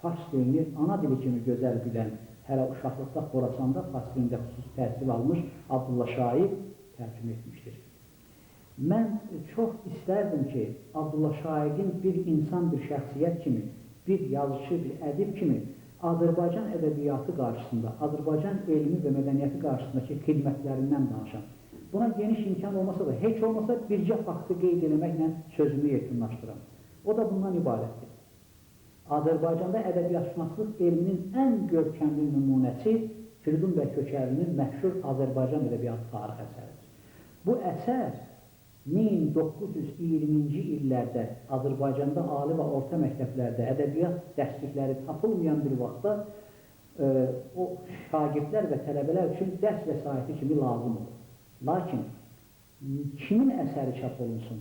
fars dilini ana dili kimi gözəl bilən, hələ uşaqlıqda Xorasanda fars dilində xüsusi təhsil almış Abdullah Şaiq tərcümə etmişdir. Mən çox istərdim ki, Abdullah Şaiqin bir insan, bir şəxsiyyət kimi, bir yazıcı, bir ədib kimi Azərbaycan ədəbiyyatı qarşısında, Azərbaycan elmi və mədəniyyəti qarşısındakı xidmətlərindən danışam. Buna geniş imkan olmasa da, heç olmasa bircə faktı qeyd eləməklə sözümü yekunlaşdıram. O da bundan ibarətdir. Azərbaycanda ədəbiyyatşünaslıq elminin ən görkəmli nümunəsi Firidun bəy Köçərlinin məşhur Azərbaycan ədəbiyyatı tarix əsəridir. Bu əsər 1920-ci illərdə Azərbaycanda ali və orta məktəblərdə ədəbiyyat dərslikləri tapılmayan bir vaxtda o şagirdlər və tələbələr üçün dərs vəsaiti kimi lazım olur. Lakin kimin əsəri çap olunsun,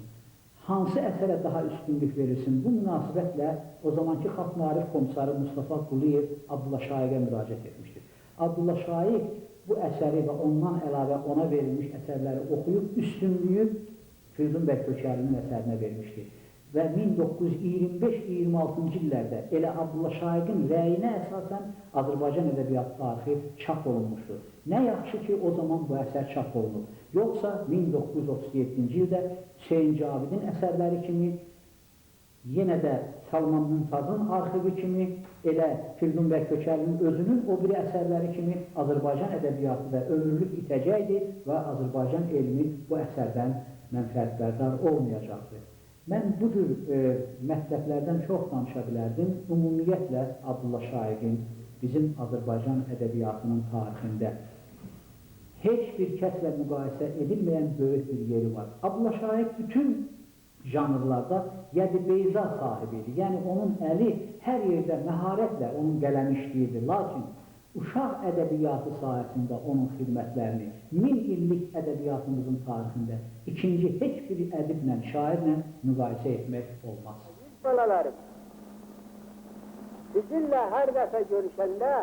hansı əsərə daha üstünlük verilsin, bu münasibətlə o zamanki Xalq Maarif Komissarı Mustafa Quliyev Abdullah Şaiqə müraciət etmişdir. Abdullah Şaiq bu əsəri və ondan əlavə ona verilmiş əsərləri oxuyub üstünlüyü Firidun bəy Köçərlinin əsərinə vermişdir. Və 1925-26-cı illərdə elə Abdullah Şaiqin rəyinə əsasən Azərbaycan ədəbiyyatı tarixi çap olunmuşdur. Nə yaxşı ki, o zaman bu əsər çap olunub. Yoxsa 1937-ci ildə Hüseyin Cavidin əsərləri kimi, yenə də Salman Mümtazın arxivi kimi, elə Firidun bəy Köçərlinin özünün o biri əsərləri kimi Azərbaycan ədəbiyyatı da ömürlük itəcəkdir və Azərbaycan elmi bu əsərdən mənfəətbərdar olmayacaqdır. Mən bu cür mətləblərdən çox danışa bilərdim. Ümumiyyətlə, Abdullah Şaiqin bizim Azərbaycan ədəbiyyatının tarixində heç bir kəslə müqayisə edilməyən böyük bir yeri var. Abdullah Şaiq bütün janrlarda yədi-beyza sahibidir. Yəni, onun əli hər yerdə məharətlə onun qələmi işləyirdi. Lakin uşaq ədəbiyyatı sahəsində onun xidmətlərini 1000 illik ədəbiyyatımızın tarixində ikinci heç bir ədiblə, şairlə müqayisə etmək olmaz. Balalarım, sizinlə hər dəfə görüşəndə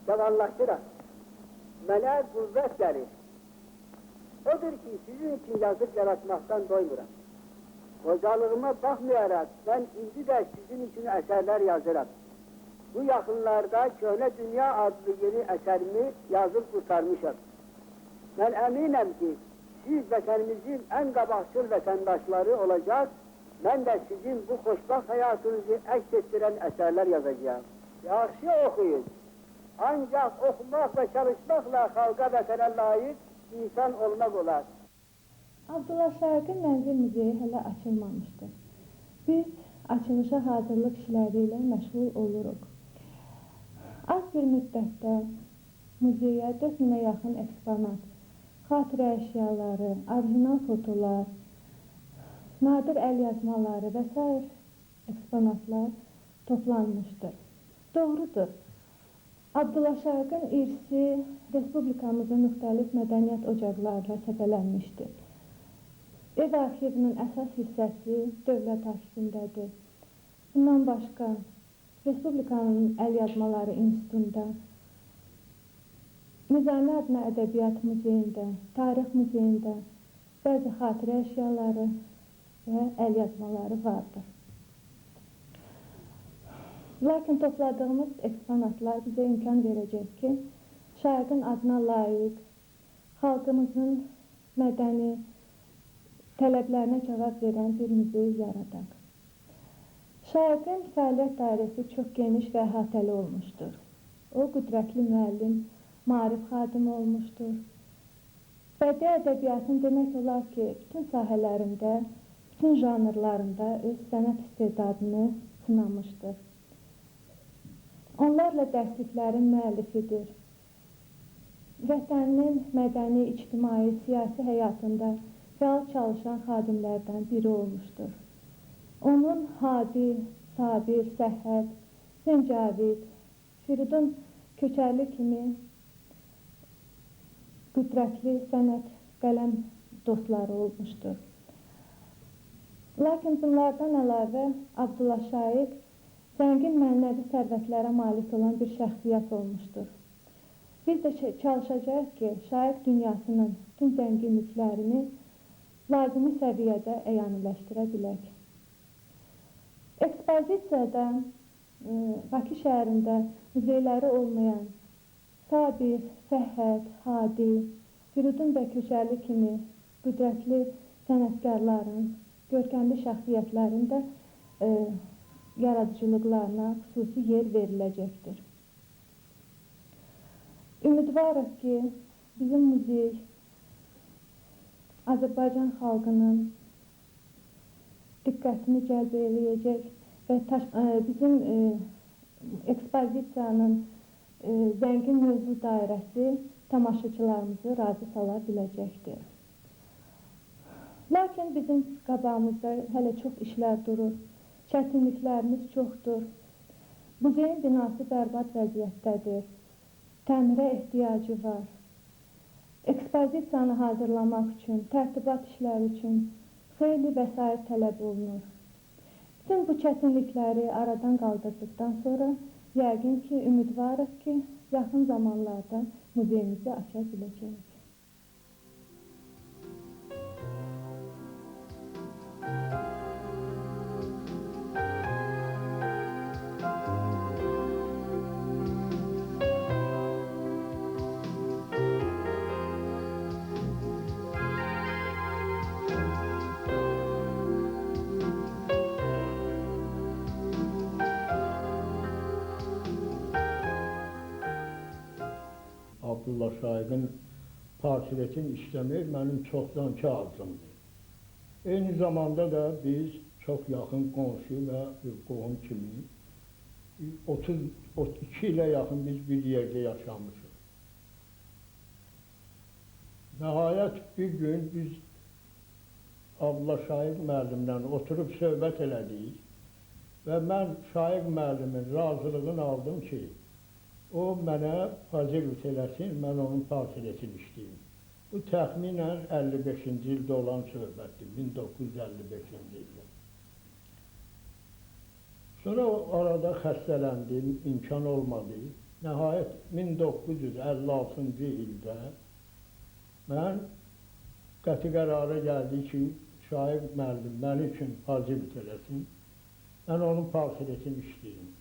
cavanlaşıram. Mənə qüvvət gəlir. Odur ki, sizin üçün yazıb yaratmaqdan doymuram. Qocalığıma baxmayaraq, mən indi də sizin üçün əsərlər yazıram. Bu yaxınlarda Köhnə Dünya adlı yeni əsərimi yazıb qurtarmışam. Mən əminəm ki, siz vətənimizin ən qabaqcıl vətəndaşları olacaq, mən də sizin bu xoşbaxt həyatınızı əks etdirən əsərlər yazacağım. Yaxşı oxuyun. Ancaq oxumaq və çalışmaqla xalqa vətənə layiq insan olmaq olar. Abdullah Şaiqin Mənzil Muzeyi hələ açılmamışdır. Biz açılışa hazırlıq işləri ilə məşğul oluruq. Az bir müddətdə muzeyə 4000-ə yaxın eksponat, xatirə əşyaları, orijinal fotolar, nadir əl yazmaları və s. eksponatlar toplanmışdır. Doğrudur, Abdullah Şaiqin irsi Respublikamızın müxtəlif mədəniyyət ocaqlarla səpələnmişdir. Ev arxivinin əsas hissəsi dövlət arxivindədir. Bundan başqa, Respublikanın Əl Yazmaları İnstitutunda, Nizami adına Ədəbiyyat Muzeyində, Tarix Muzeyində bəzi xatirə əşyaları və əl yazmaları vardır. Lakin topladığımız eksponatlar bizə imkan verəcək ki, Şaiqin adına layiq, xalqımızın mədəni tələblərinə cavab verən bir muzey yaradaq. Şaiqin fəaliyyət dairəsi çox geniş və əhatəli olmuşdur. O, qüdrətli müəllim, maarif xadimi olmuşdur. Bədii ədəbiyyatın demək olar ki, bütün sahələrində, bütün janrlarında öz sənət istedadını sınamışdır. Onlarla dərsliklərin müəllifidir. Vətəninin mədəni, ictimai, siyasi həyatında fəal çalışan xadimlərdən biri olmuşdur. Onun Hadi, Sabir, Səhhət, Səncavid, Firidun Köçərli kimi qüdrətli sənət qələm dostları olmuşdur. Lakin bunlardan əlavə Abdullah Şaiq zəngin mənəvi sərvətlərə malik olan bir şəxsiyyət olmuşdur. Biz də çalışacağıq ki, Şaiq dünyasının bütün zənginliklərini lazımi səviyyədə əyaniləşdirə bilək. Ekspozisiyada Bakı şəhərində muzeyləri olmayan Sabir, Səhhət, Hadi, Firudun və Köçərli kimi qüdrətli sənətkarların, görkəmli şəxsiyyətlərin də yaradıcılıqlarına xüsusi yer veriləcəkdir. Ümidvarıq ki, bizim muzey Azərbaycan xalqının diqqətini cəlb eləyəcək və bizim ekspozisiyanın zəngin mövzu dairəsi tamaşaçılarımızı razı sala biləcəkdir. Lakin bizim qabağımızda hələ çox işlər durur, çətinliklərimiz çoxdur. Muzeyin binası bərbad vəziyyətdədir, təmirə ehtiyacı var. Ekspozisiyanı hazırlamaq üçün, tərtibat işləri üçün xeyli vəsait tələb olunur. Bütün bu çətinlikləri aradan qaldırdıqdan sonra yəqin ki, ümidvarıq ki, yaxın zamanlarda muzeyimizi aça biləcəyik. Abdullah Şaiqin portretini işləmək mənim çoxdankı arzumdur. Eyni zamanda da biz çox yaxın qonşu və bir qohum kimi 32 ilə yaxın biz bir yerdə yaşamışıq. Nəhayət bir gün biz Abdullah Şaiq müəllimlə oturub söhbət elədik və mən Şaiq müəllimin razılığını aldım ki, o mənə facilitet eləsin, mən onun portretini işləyim. Bu təxminən 55-ci ildə olan söhbətdir, 1955-ci ildə. Sonra o arada xəstələndim, imkan olmadı. Nəhayət 1956-cı ildə mən qəti qərara gəldi ki, Şaiq müəllim məni üçün facilitet eləsin, mən onun portretini işləyim.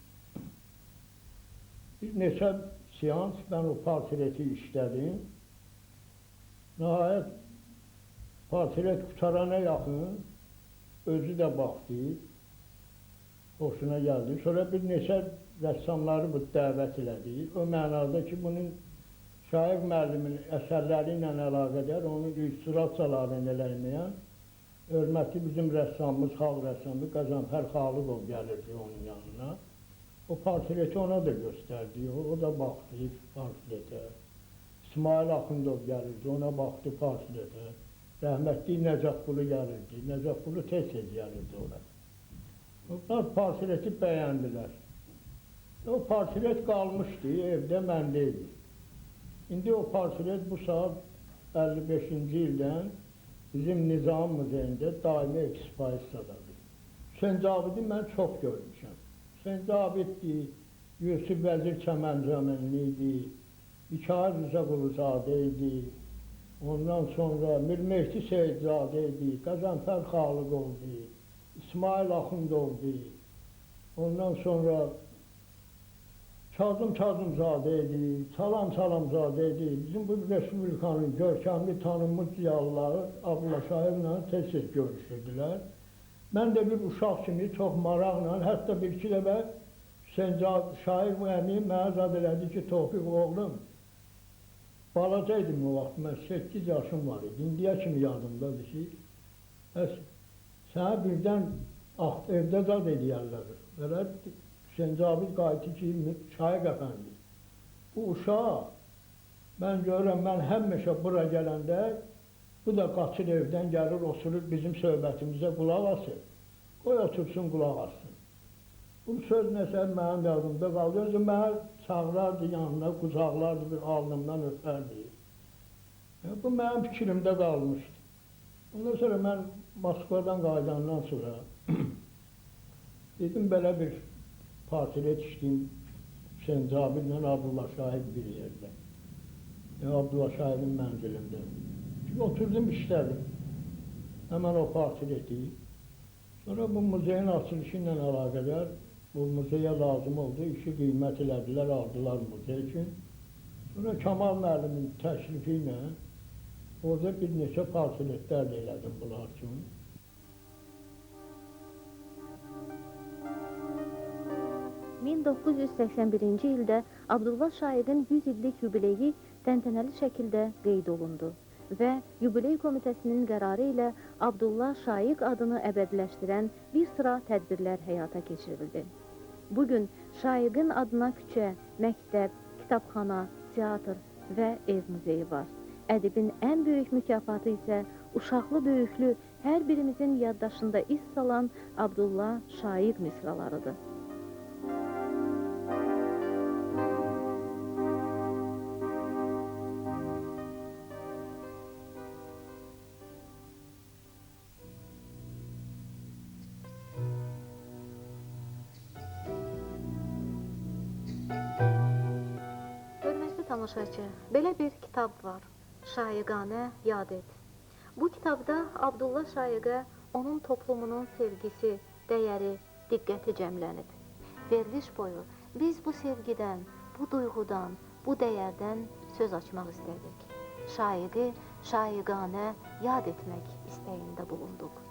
Bir neçə seans mən o portreti işlədim. Nəhayət portret qutarana yaxın özü də baxdı, hoşuna gəldi. Sonra bir neçə rəssamları bu dəvət elədi. O mənada ki, bunun Şaiq müəllimin əsərləri ilə əlaqədar onun illüstrasiyalarını eləməyən hörmətli bizim rəssamımız, xalq rəssamı Qəzənfər Xalıqov gəlirdi onun yanına. O portreti ona da göstərdi, o da baxdı portretə. İsmail Axundov gəlirdi, ona baxdı portretə. Rəhmətli Nəcəfqulu gəlirdi, Nəcəfqulu tez-tez gəlirdi ora. Onlar portreti bəyəndilər. O portret qalmışdı, evdə məndə idi. İndi o portret bu saat 55-ci ildən bizim Nizam Muzeyində daimi ekspozisiyadadır. Hüseyn Cabidi mən çox görmüşəm. Hüseyn Cabiddi, Yusuf Vəzir Çəməncəminli idi, Mikail Rızaquluzadə idi, ondan sonra Mir Mehdi Seyidzadə idi, Qəzənfər Xalıqov idi, İsmail Axundov idi, ondan sonra Kazım Kazımzadə idi, Salam Salamzadə idi. Bizim bu Respublikanın görkəmli tanınmış ziyalıları Abdullah Şaiqlə tez-tez görüşürdülər. Mən də bir uşaq kimi çox maraqla, hətta bir-iki dəfə Hüseyn Şaiq müəllim mənə zad elədi ki, Tofiq oğlum, balaca idim o vaxt, mən 8 yaşım var idi, indiyə kimi yadımdadır ki, sənə birdən evdə zad eləyərlər. Belə Hüseyn Cabid qayıtı ki, Şaiq əfəndi, bu uşaq, mən görürəm, mən həmişə bura gələndə, bu da qaçır evdən gəlir, oturur bizim söhbətimizə qulaq asır. Qoy otursun, qulaq assın. Bu söz nəsə mənim yadımda qaldı. Özü mənə çağırardı yanına, qucaqlardı, bir alnımdan öpərdi. Bu mənim fikrimdə qalmışdı. Ondan sonra mən Moskvadan qayıdandan sonra dedim, belə bir portret işləyim Hüseyn Cabidlə Abdullah Şaiq bir yerdə. Abdullah Şaiqin mənzilində. Oturdum, işlədim. Həmən o portreti. Sonra bu muzeyin açılışı ilə əlaqədar Bu muzeyə lazım oldu, işi qiymət elədilər, aldılar muzey üçün. Sonra Kamal müəllimin təşrifi ilə orada bir neçə portretlər də elədim bunlar üçün. ...1981-ci ildə Abdullah Şaiqin 100 illik yubileyi təntənəli şəkildə qeyd olundu və yubiley komitəsinin qərarı ilə Abdullah Şaiq adını əbədiləşdirən bir sıra tədbirlər həyata keçirildi. Bugün Şaiqin adına küçə, məktəb, kitabxana, teatr və ev muzeyi var. Ədibin ən böyük mükafatı isə uşaqlı böyüklü hər birimizin yaddaşında iz salan Abdullah Şaiq misralarıdır. Tamaşaçı, belə bir kitab var, Şaiqanə Yad et. Bu kitabda Abdullah Şaiqə onun toplumunun sevgisi, dəyəri, diqqəti cəmlənib. Veriliş boyu biz bu sevgidən, bu duyğudan, bu dəyərdən söz açmaq istədik. Şaiqi şaiqanə yad etmək istəyində bulunduq.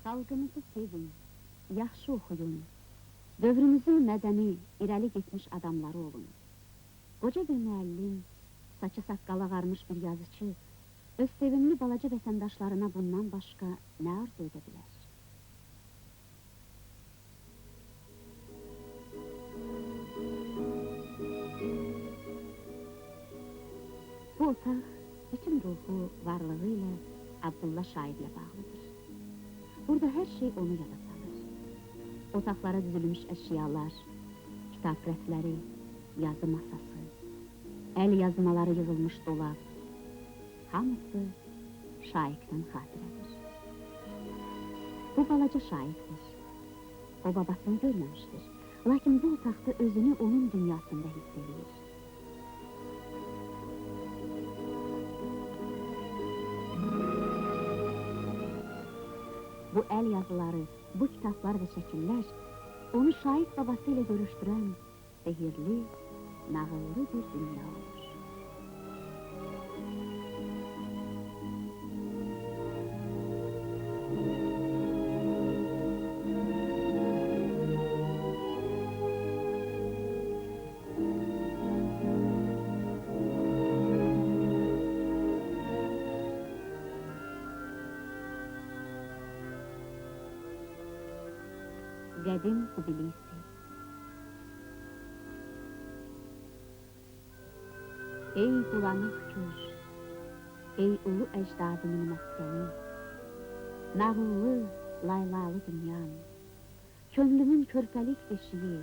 Xalqınızı sevin, yaxşı oxuyun, dövrümüzün mədəni, irəli getmiş adamları olun. Qoca bir müəllim, saçı saqqala varmış bir yazıcı, öz sevimli balaca vətəndaşlarına bundan başqa nə arzu edə bilər? Bu otaq bütün ruhu, varlığı ilə Abdullah Şaiqlə bağlıdır. Burada hər şey onu yada salır. Otaqlara düzülmüş əşyalar, kitab rəfləri, yazı masası, əl yazmaları yığılmış dolab, hamısı Şaiqdən xatirədir. Bu balaca Şaiqdir. O babasını görməmişdir. Lakin bu otaqda özünü onun dünyasında hiss edir. Bu əl yazıları, bu kitablar və şəkillər onu Şaiq babası ilə görüşdürən sehirli, nağıllı bir dünya olur. Qədim Tbilisi. Ey bulanıq kür, ey ulu əcdadımın məskəni, nağıllı, laylalı dünyam, könlümün körpəlik beşiyi,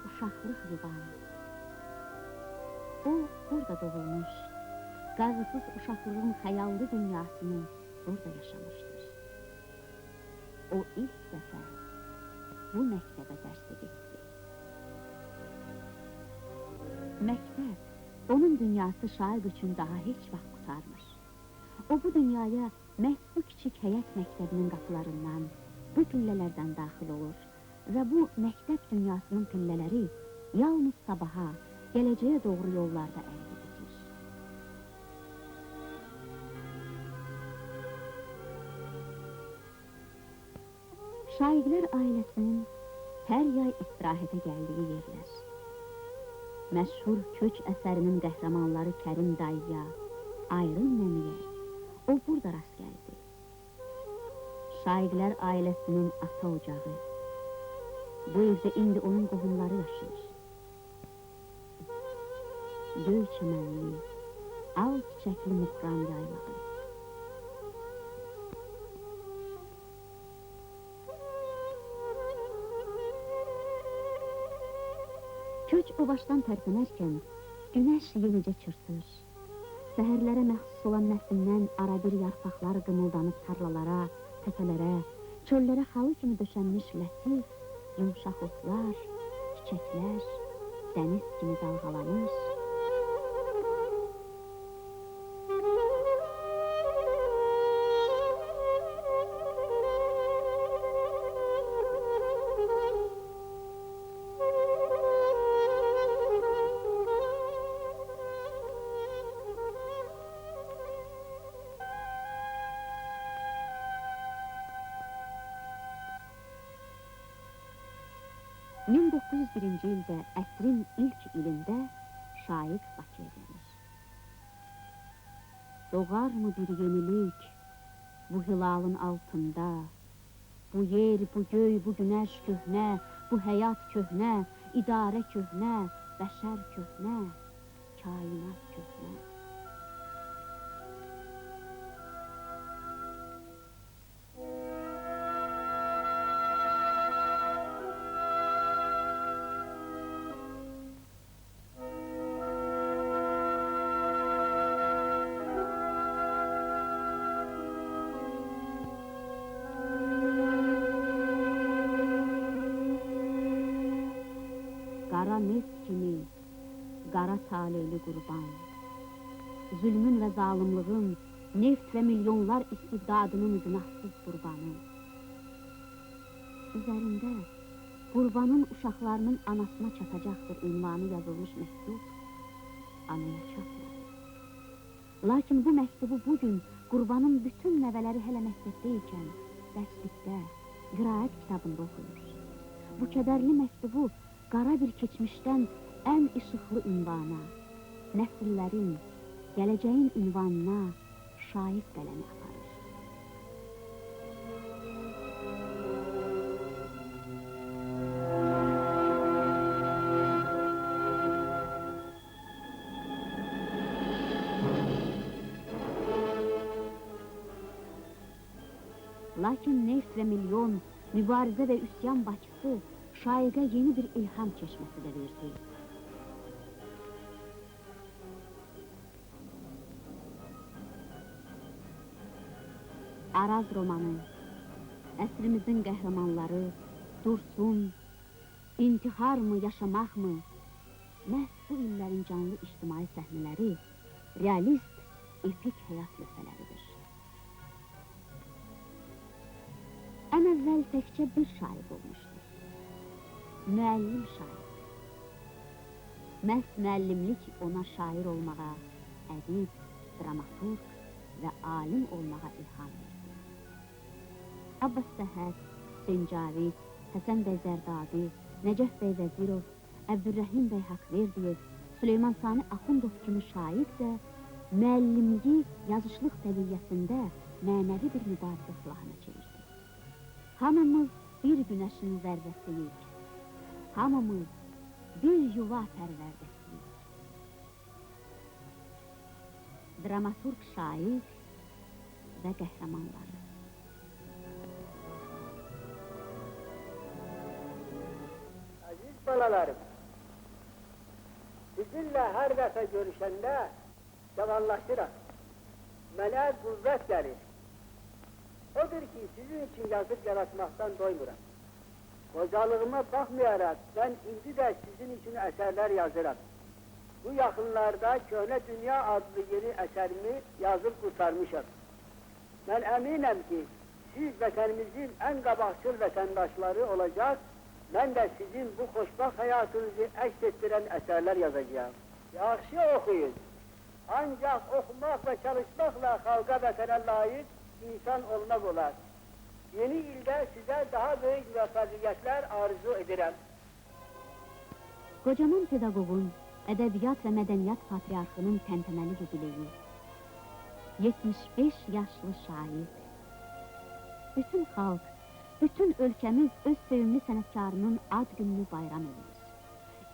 uşaqlıq yuvam. O, burada doğulmuş, qayğısız uşaqlığın xəyallı dünyasını burada yaşamışdır. O ilk dəfə bu məktəbə dərsə getdi. Məktəb, onun dünyası şaiq üçün daha heç vaxt qutarmır. O bu dünyaya məhz bu kiçik həyat məktəbinin qapılarından, bu pillələrdən daxil olur və bu məktəb dünyasının pillələri yalnız sabaha, gələcəyə doğru yollarda əldə edir. Şaiqlər ailəsinin hər yay istirahətə gəldiyi yerlər. Məşhur Köç əsərinin qəhrəmanları Kərim dayıya, Ayrın nənəyə, o burada rast gəldi. Şaiqlər ailəsinin ata ocağı, bu evdə indi onun qohumları yaşayır. Göy çəmənli, al çiçəkli Muhran yaylağı. Köç o başdan tərpənərkən, günəş yenicə çırpır. Səhərlərə məxsus olan nəslindən arabir yarpaqlar qımıldanıb tarlalara, təpələrə, çöllərə xalı kimi döşənmiş lətif, yumşaq otlar, çiçəklər, dəniz kimi dalğalanır. ...1901-ci ildə əsrin ilk ilində şaiq Bakıya gəlir. Doğarmı bir yenilik bu hilalın altında? Bu yer, bu göy, bu günəş köhnə, bu həyat köhnə, idarə köhnə, bəşər köhnə, kainat köhnə. Qara neft kimi, qara taleyli qurban, zülmün və zalımlığın, neft və milyonlar istibdadının günahsız qurbanı. Üzərində qurbanın uşaqlarının anasına çatacaqdır ünvanı yazılmış məktub, anaya çatmadı. Lakin bu məktubu bugün qurbanın bütün nəvələri hələ məktəbdəykən, dərslikdə, qiraət kitabında oxuyur. Bu kədərli məktubu qara bir keçmişdən ən işıqlı ünvana, nəsillərin, gələcəyin ünvanına şaiq qələmi aparır. Lakin neft və milyon, mübarizə və üsyan Bakısı şaiqə yeni bir ilham çeşməsi də verdi. Araz romanı, əsrimizin qəhrəmanları, Dursun, intihar mı, yaşamaq mı? Məhz bu illərin canlı ictimai səhnələri, realist, epik həyat lövhələridir. Ən əvvəl təkcə bir şaiq olmuşdur. Müəllim şair. Məhz müəllimlik ona şair olmağa, ədib, dramaturg və alim olmağa ilham verdi. Abbas Səhət, Hüseyn Cavid, Həsən bəy Zərdabi, Nəcəf bəy Vəzirov, Əbdülrəhim bəy Haqverdiyev, Süleyman Sani Axundov kimi şair də müəllimliyi yazışlıq səviyyəsində mənəvi bir mübarizə silahına çevirdi. Hamımız bir günəşin zərrəsiyik. Hamımız bir yuva pərvərdəsiyik. dramaturq şair və qəhrəmanları. Aziz balalarım, sizinle her defa görüşende cavanlaşıram. Mənə qüvvət gəlir. Odur ki, sizin için yazıp yaratmaktan doymuram. Qocalığıma baxmayaraq, ben indi de sizin için eserler yazıram. Bu yaxınlarda Köhnə Dünya adlı yeni eserimi yazıp kurtarmışam. Ben eminəm ki, siz vətənimizin en qabaqcıl vətəndaşları olacak, ben de sizin bu xoşbaxt hayatınızı əks ettirən eserler yazacağım. Yaxşı okuyun. Ancak okumak ve çalışmakla halka vətənə layık insan olmak olar. Yeni ilde size daha büyük müvəffəqiyyətlər arzu edirəm. Qocaman pedaqoqun, ədəbiyyat və mədəniyyət patriarxının təntənəli yubileyi, 75 yaşlı şair, bütün xalq, bütün ölkəmiz öz sevimli sənətkarının ad gününü bayram edir.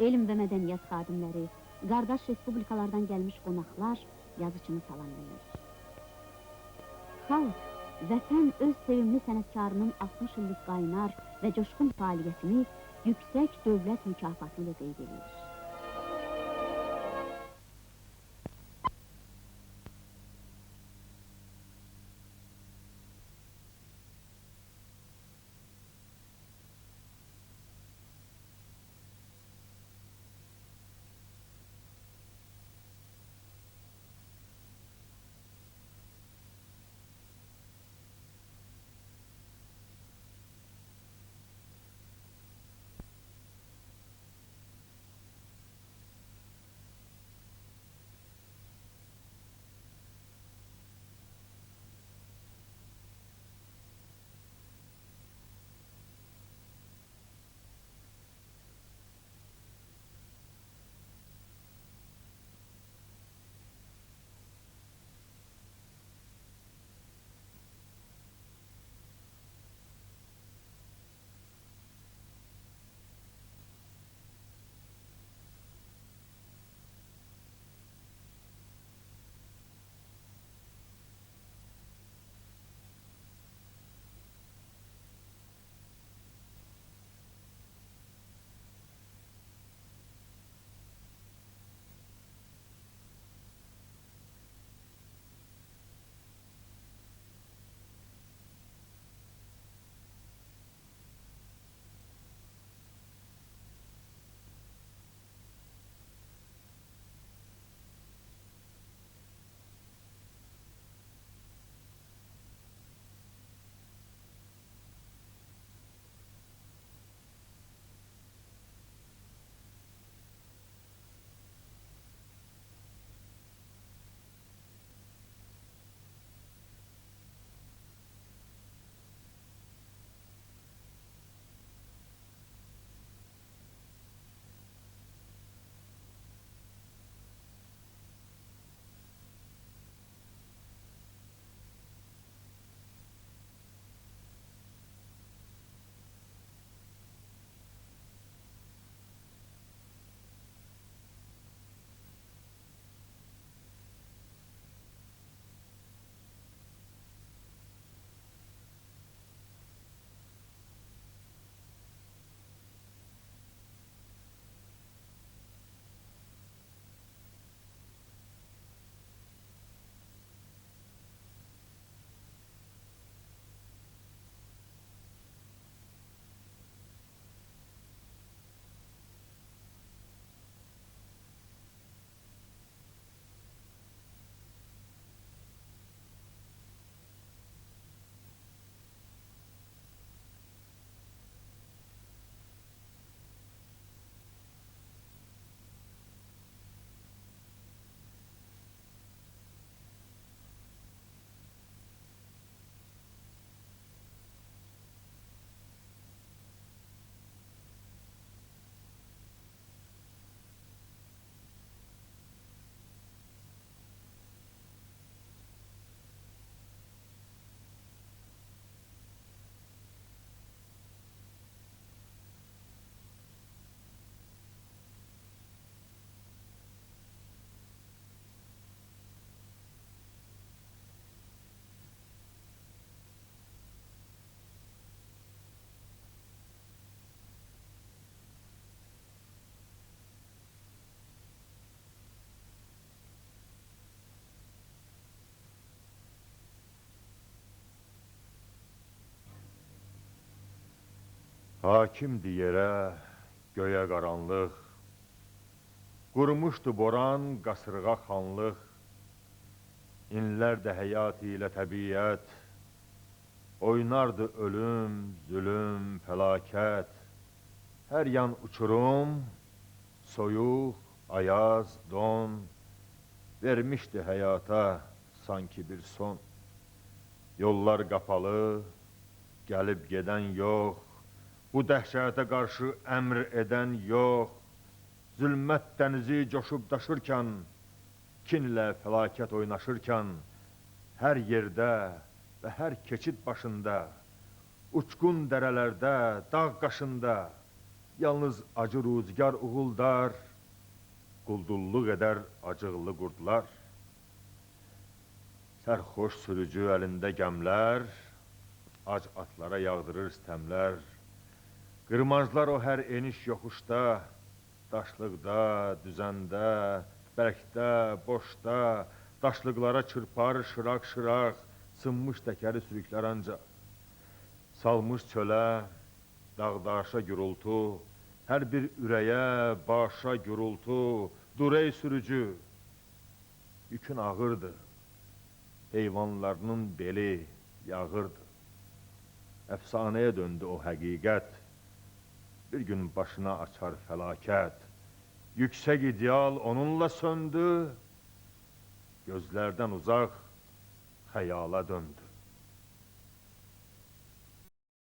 Elm və mədəniyyət xadimləri, qardaş respublikalardan gəlmiş qonaqlar yazıçını salamlayır. Xalq, vətən öz sevimli sənətkarının 60 illik qaynar və coşqun fəaliyyətini yüksək dövlət mükafatı ilə qeyd edir. Hakimdi yerə, göyə qaranlıq, qurmuşdu boran, qasırğa xanlıq, inlərdə həyat ilə təbiət, oynardı ölüm, zülüm, fəlakət, hər yan uçurum, soyuq, ayaz, don, vermişdi həyata sanki bir son. Yollar qapalı, gəlib gedən yox, bu dəhşətə qarşı əmr edən yox, zülmət dənizi coşub daşırkən, kin ilə fəlakət oynaşırkən, hər yerdə və hər keçid başında, uçqun dərələrdə, dağ qaşında, yalnız acı rüzgar uğuldar, quldurluq edər acıqlı qurdlar. Sərxoş sürücü əlində gəmlər, ac atlara yağdırır stəmlər, qırmazlar o hər eniş yoxuşda, daşlıqda, düzəndə, bərkdə, boşda, daşlıqlara çırpar şıraq-şıraq, sınmış təkəri sürüklər ancaq. Salmış çölə, dağdaşa gürültü, hər bir ürəyə, başa gürültü, dur ey sürücü, yükün ağırdı, heyvanlarının beli yağırdı. Əfsanəyə döndü o həqiqət, bir gün başına açar fəlakət, yüksək ideal onunla söndü, gözlərdən uzaq xəyala döndü.